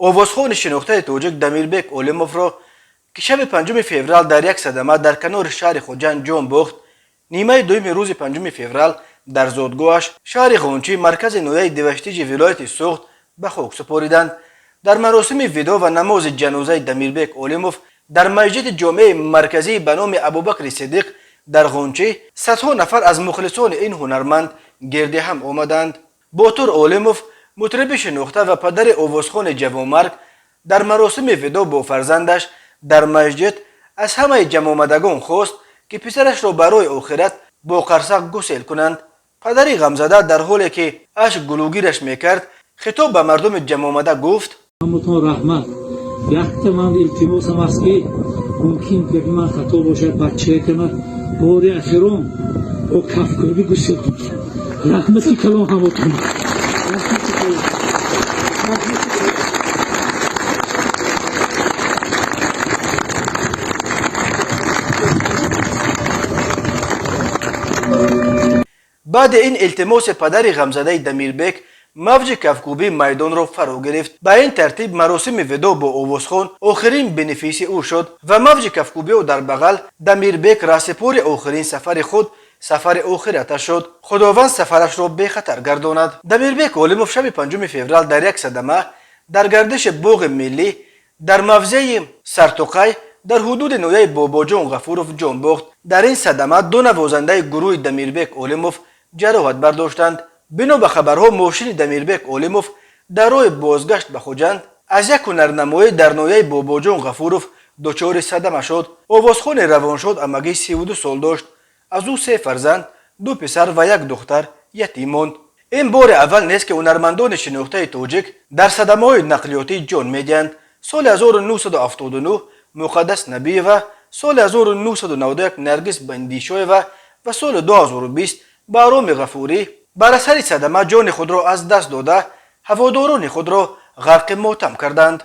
آوازخوان شناخته توجیک دمیربک اولیموف را که شب 5 فوریه در یک صدمه در کنار شهر خوجند جان باخت، نیمه دوم روز 5 فوریه در زادگاهش شهر غونچی مرکز نویه دوشتیج ولایت سوخت به خاک سپاریدند. در مراسم ودا و نماز جنازه دمیربک اولیموف در مسجد جامع مرکزی به نام ابوبکر صدیق در غونچی صدها نفر از مخلصان این هنرمند گرد هم آمدند. باتور اولیموف مطرب شناخته و پدر آوازخوان جوانمرگ در مراسم ودا با فرزندش در مسجد از همه جمع آمدگان خواست که پسرش را برای آخرت با قرصک گسیل کنند. پدری غمزده در حالی که اشک گلوگیرش میکرد خطاب به مردم جمع آمده گفت: همتون رحمت. یکی من التماسم است که ممکن که من خطا باشد بچه که من باری احترام و کفگاهی گسیل کنم. رحمتی کلام همتون. بعد این التماس پدر غمزده دمیربک موج کفکوبی میدان را فرا گرفت. به این ترتیب مراسم ودا با آوازخوان آخرین بنفیس او شد و موج کفکوبی و در بغل دمیربک راسپور آخرین سفر خود سفر آخرتش شد. خداوند سفرش را به خطر گرداند. دمیربک اولیموف شب 5 فوریه در یک صدمه در گردش باغ ملی در موضع سرتوقی در حدود نویه باباجان غفوروف جان باخت. در این صدمه دو نوازنده گروه دمیربک اولیموف جراحت برداشتند. بنا به خبرها ماشین دمیربک اولیموف در راه بازگشت به خوجند از یک هنرنمایی در نویه باباجان غفوروف دچار صدمه شد. آوازخوان روانشاد امگی 32 سال داشت. از او 3 فرزند، 2 پسر و 1 دختر یتیم ماند. این بار اول نیست که هنرمندان شناخته تاجیک در صدمه‌های نقلیاتی جان می‌دهند. سال 1979 مقدس نبیه، سال 1991 نرگس بندیشویه و سال 2020 بهرام غفوری بر اثر صدمه جان خود را از دست داده هواداران خود را غرق ماتم کردند.